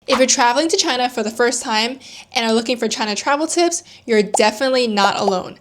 If you're traveling to China for the first time and are looking for China travel tips, you're definitely not alone.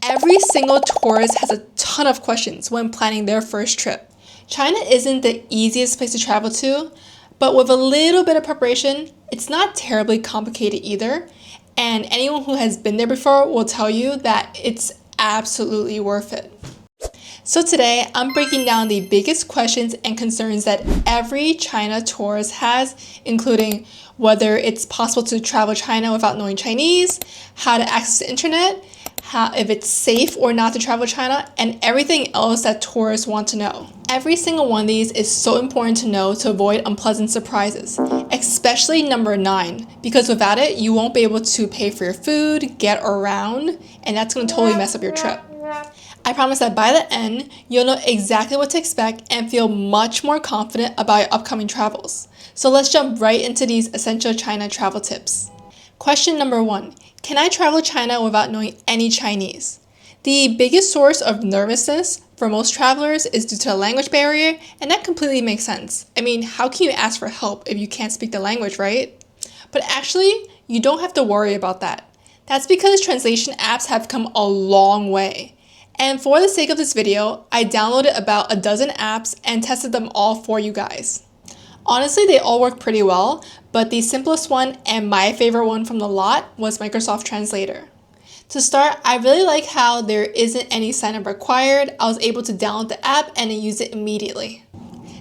Every single tourist has a ton of questions when planning their first trip. China isn't the easiest place to travel to, but with a little bit of preparation, it's not terribly complicated either. And anyone who has been there before will tell you that it's absolutely worth it. So today, I'm breaking down the biggest questions and concerns that every China tourist has, including whether it's possible to travel China without knowing Chinese, how to access the internet, if it's safe or not to travel China, and everything else that tourists want to know. Every single one of these is so important to know to avoid unpleasant surprises, especially number 9, because without it, you won't be able to pay for your food, get around, and that's going to totally mess up your trip. I promise that by the end, you'll know exactly what to expect and feel much more confident about your upcoming travels. So let's jump right into these essential China travel tips. Question number 1. Can I travel China without knowing any Chinese? The biggest source of nervousness for most travelers is due to a language barrier, and that completely makes sense. I mean, how can you ask for help if you can't speak the language, right? But actually, you don't have to worry about that. That's because translation apps have come a long way. And for the sake of this video, I downloaded about a dozen apps and tested them all for you guys. Honestly, they all work pretty well, but the simplest one and my favorite one from the lot was Microsoft Translator. To start, I really like how there isn't any sign-up required. I was able to download the app and then use it immediately.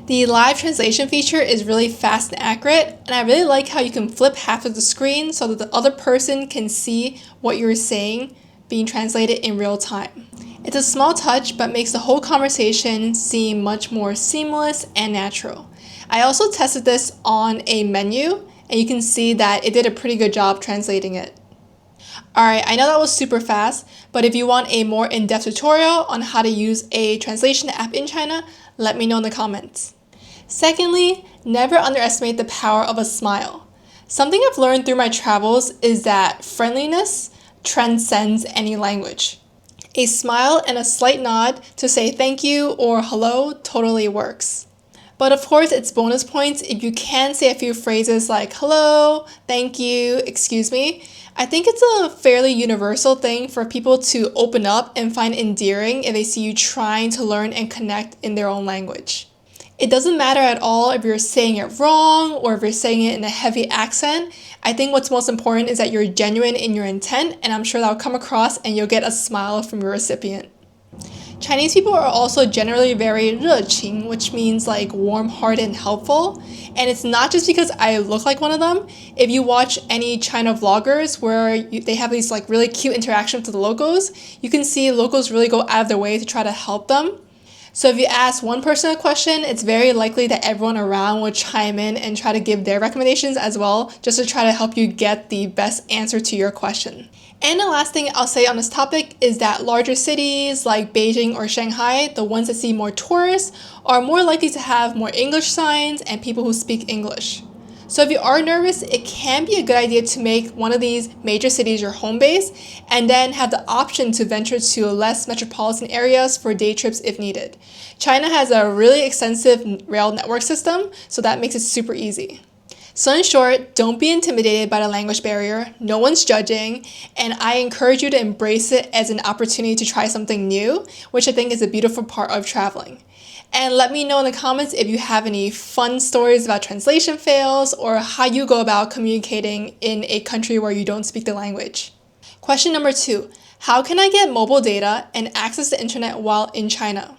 The live translation feature is really fast and accurate, and I really like how you can flip half of the screen so that the other person can see what you're saying being translated in real time. It's a small touch, but makes the whole conversation seem much more seamless and natural. I also tested this on a menu, and you can see that it did a pretty good job translating it. Alright, I know that was super fast, but if you want a more in-depth tutorial on how to use a translation app in China, let me know in the comments. Secondly, never underestimate the power of a smile. Something I've learned through my travels is that friendliness transcends any language. A smile and a slight nod to say thank you or hello totally works. But of course, it's bonus points if you can say a few phrases like hello, thank you, excuse me. I think it's a fairly universal thing for people to open up and find endearing if they see you trying to learn and connect in their own language. It doesn't matter at all if you're saying it wrong or if you're saying it in a heavy accent. I think what's most important is that you're genuine in your intent, and I'm sure that'll come across and you'll get a smile from your recipient. Chinese people are also generally very 热情, which means like warm-hearted and helpful. And it's not just because I look like one of them. If you watch any China vloggers where they have these like really cute interactions with the locals, you can see locals really go out of their way to try to help them. So if you ask one person a question, it's very likely that everyone around will chime in and try to give their recommendations as well, just to try to help you get the best answer to your question. And the last thing I'll say on this topic is that larger cities like Beijing or Shanghai, the ones that see more tourists, are more likely to have more English signs and people who speak English. So if you are nervous, it can be a good idea to make one of these major cities your home base and then have the option to venture to less metropolitan areas for day trips if needed. China has a really extensive rail network system, so that makes it super easy. So in short, don't be intimidated by the language barrier. No one's judging, and I encourage you to embrace it as an opportunity to try something new, which I think is a beautiful part of traveling. And let me know in the comments if you have any fun stories about translation fails or how you go about communicating in a country where you don't speak the language. Question number 2, how can I get mobile data and access the internet while in China?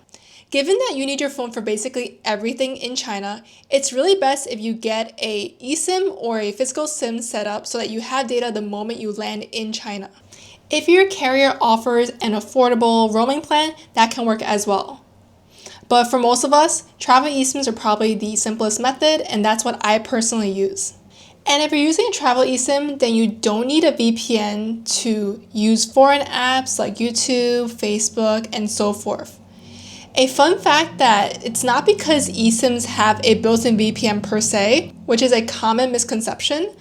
Given that you need your phone for basically everything in China, it's really best if you get a eSIM or a physical SIM set up so that you have data the moment you land in China. If your carrier offers an affordable roaming plan, that can work as well. But for most of us, travel eSIMs are probably the simplest method, and that's what I personally use. And if you're using a travel eSIM, then you don't need a VPN to use foreign apps like YouTube, Facebook, and so forth. A fun fact that it's not because eSIMs have a built-in VPN per se, which is a common misconception,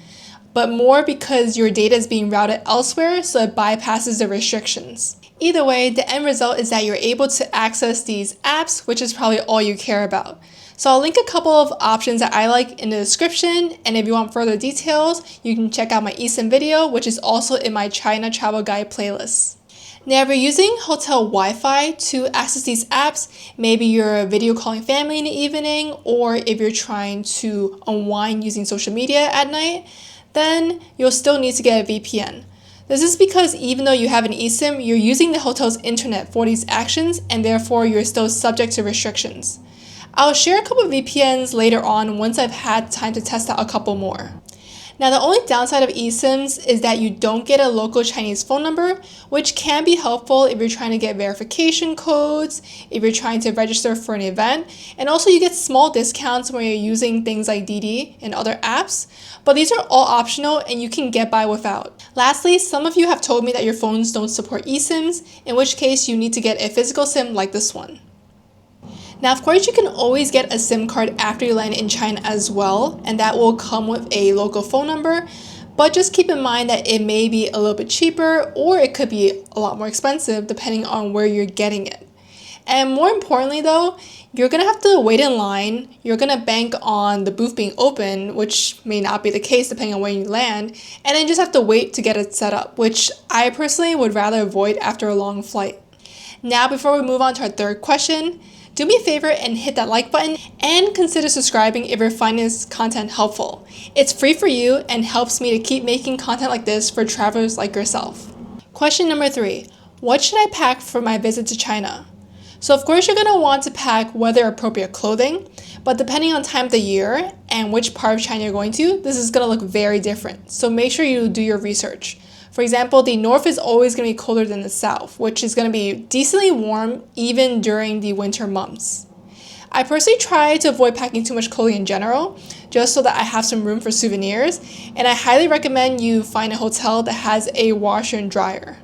but more because your data is being routed elsewhere, so it bypasses the restrictions. Either way, the end result is that you're able to access these apps, which is probably all you care about. So I'll link a couple of options that I like in the description, and if you want further details, you can check out my eSIM video, which is also in my China Travel Guide playlist. Now, if you're using hotel Wi-Fi to access these apps, maybe you're video calling family in the evening, or if you're trying to unwind using social media at night, then you'll still need to get a VPN. This is because even though you have an eSIM, you're using the hotel's internet for these actions, and therefore you're still subject to restrictions. I'll share a couple of VPNs later on once I've had time to test out a couple more. Now, the only downside of eSIMs is that you don't get a local Chinese phone number, which can be helpful if you're trying to get verification codes, if you're trying to register for an event, and also you get small discounts when you're using things like Didi and other apps, but these are all optional and you can get by without. Lastly, some of you have told me that your phones don't support eSIMs, in which case you need to get a physical SIM like this one. Now, of course, you can always get a SIM card after you land in China as well, and that will come with a local phone number, but just keep in mind that it may be a little bit cheaper or it could be a lot more expensive depending on where you're getting it. And more importantly though, you're going to have to wait in line, you're going to bank on the booth being open, which may not be the case depending on when you land, and then just have to wait to get it set up, which I personally would rather avoid after a long flight. Now, before we move on to our third question, do me a favor and hit that like button and consider subscribing if you're finding this content helpful. It's free for you and helps me to keep making content like this for travelers like yourself. Question number 3. What should I pack for my visit to China? So of course you're going to want to pack weather appropriate clothing, but depending on time of the year and which part of China you're going to, this is going to look very different. So make sure you do your research. For example, the north is always going to be colder than the south, which is going to be decently warm even during the winter months. I personally try to avoid packing too much clothing in general, just so that I have some room for souvenirs, and I highly recommend you find a hotel that has a washer and dryer.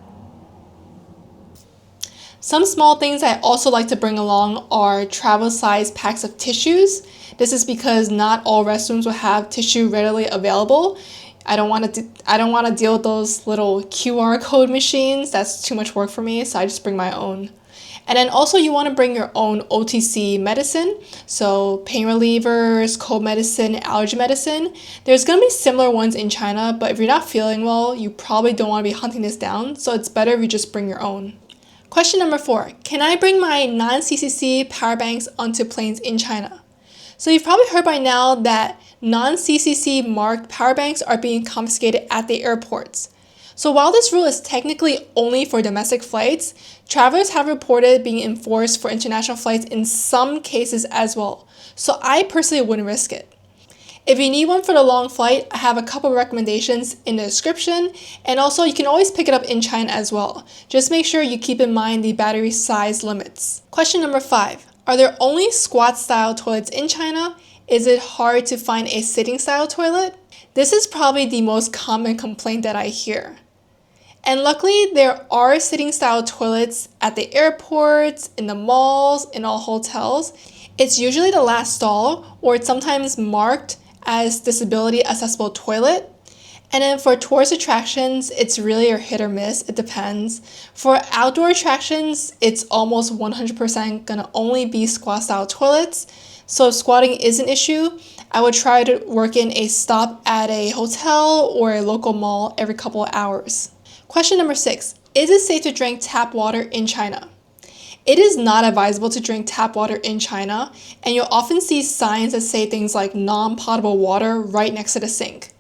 Some small things I also like to bring along are travel-sized packs of tissues. This is because not all restrooms will have tissue readily available. I don't want to deal with those little QR code machines. That's too much work for me, so I just bring my own. And then also you want to bring your own OTC medicine, so pain relievers, cold medicine, allergy medicine. There's going to be similar ones in China, but if you're not feeling well, you probably don't want to be hunting this down, so it's better if you just bring your own. Question number 4. Can I bring my non-CCC power banks onto planes in China? So you've probably heard by now that non-CCC marked power banks are being confiscated at the airports. So while this rule is technically only for domestic flights, travelers have reported being enforced for international flights in some cases as well. So I personally wouldn't risk it. If you need one for the long flight, I have a couple of recommendations in the description, and also you can always pick it up in China as well. Just make sure you keep in mind the battery size limits. Question number 5. Are there only squat style toilets in China? Is it hard to find a sitting style toilet? This is probably the most common complaint that I hear. And luckily, there are sitting style toilets at the airports, in the malls, in all hotels. It's usually the last stall, or it's sometimes marked as disability accessible toilet. And then for tourist attractions, it's really a hit or miss. It depends. For outdoor attractions, it's almost 100% gonna only be squat style toilets. So if squatting is an issue, I would try to work in a stop at a hotel or a local mall every couple of hours. Question number 6. Is it safe to drink tap water in China? It is not advisable to drink tap water in China, and you'll often see signs that say things like non-potable water right next to the sink.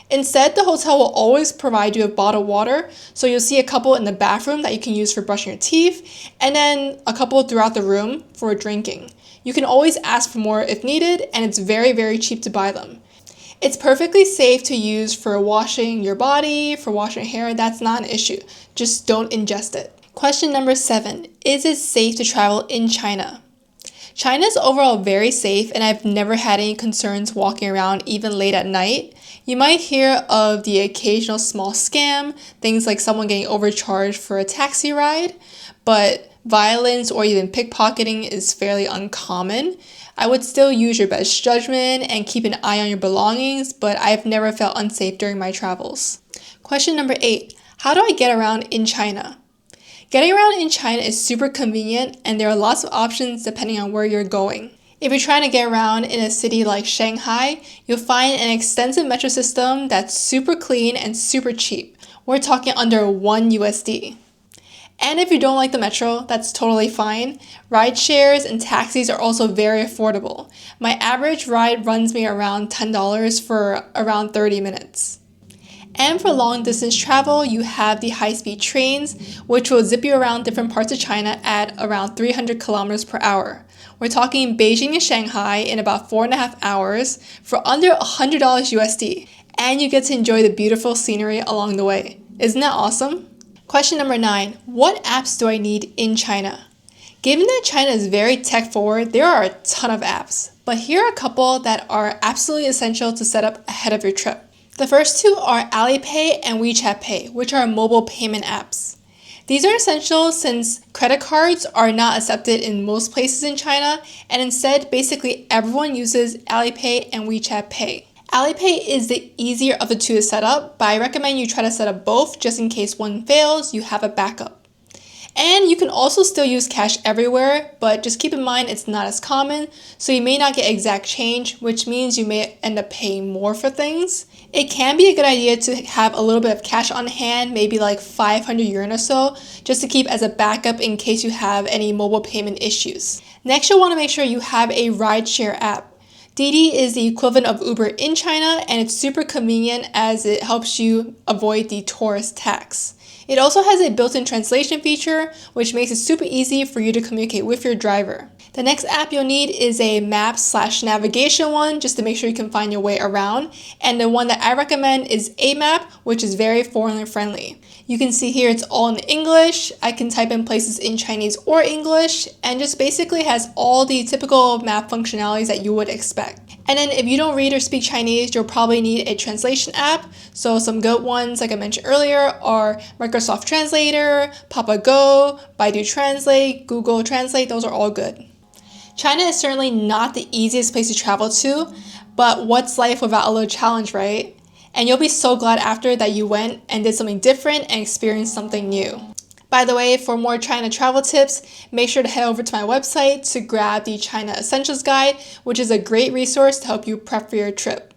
Instead, the hotel will always provide you with bottled water, so you'll see a couple in the bathroom that you can use for brushing your teeth, and then a couple throughout the room for drinking. You can always ask for more if needed, and it's very, very cheap to buy them. It's perfectly safe to use for washing your body, for washing your hair. That's not an issue. Just don't ingest it. Question number 7. Is it safe to travel in China? China is overall very safe, and I've never had any concerns walking around even late at night. You might hear of the occasional small scam, things like someone getting overcharged for a taxi ride, but violence or even pickpocketing is fairly uncommon. I would still use your best judgment and keep an eye on your belongings, but I've never felt unsafe during my travels. Question number 8. How do I get around in China? Getting around in China is super convenient, and there are lots of options depending on where you're going. If you're trying to get around in a city like Shanghai, you'll find an extensive metro system that's super clean and super cheap. We're talking under 1 USD. And if you don't like the metro, that's totally fine. Ride shares and taxis are also very affordable. My average ride runs me around $10 for around 30 minutes. And for long distance travel, you have the high-speed trains, which will zip you around different parts of China at around 300 kilometers per hour. We're talking Beijing to Shanghai in about 4.5 hours for under $100 USD. And you get to enjoy the beautiful scenery along the way. Isn't that awesome? Question number 9. What apps do I need in China? Given that China is very tech forward, there are a ton of apps. But here are a couple that are absolutely essential to set up ahead of your trip. The first two are Alipay and WeChat Pay, which are mobile payment apps. These are essential since credit cards are not accepted in most places in China, and instead, basically everyone uses Alipay and WeChat Pay. Alipay is the easier of the two to set up, but I recommend you try to set up both just in case one fails, you have a backup. And you can also still use cash everywhere, but just keep in mind it's not as common, so you may not get exact change, which means you may end up paying more for things. It can be a good idea to have a little bit of cash on hand, maybe like 500 yuan or so, just to keep as a backup in case you have any mobile payment issues. Next, you'll want to make sure you have a rideshare app. Didi is the equivalent of Uber in China, and it's super convenient as it helps you avoid the tourist tax. It also has a built-in translation feature, which makes it super easy for you to communicate with your driver. The next app you'll need is a map/navigation one, just to make sure you can find your way around. And the one that I recommend is Amap, which is very foreigner friendly. You can see here it's all in English. I can type in places in Chinese or English, and just basically has all the typical map functionalities that you would expect. And then if you don't read or speak Chinese, you'll probably need a translation app. So some good ones, like I mentioned earlier, are Microsoft Translator, Papago, Baidu Translate, Google Translate. Those are all good. China is certainly not the easiest place to travel to, but what's life without a little challenge, right? And you'll be so glad after that you went and did something different and experienced something new. By the way, for more China travel tips, make sure to head over to my website to grab the China Essentials Guide, which is a great resource to help you prep for your trip.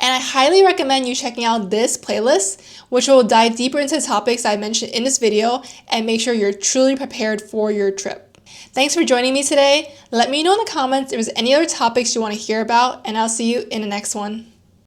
And I highly recommend you checking out this playlist, which will dive deeper into the topics I mentioned in this video and make sure you're truly prepared for your trip. Thanks for joining me today. Let me know in the comments if there's any other topics you want to hear about, and I'll see you in the next one.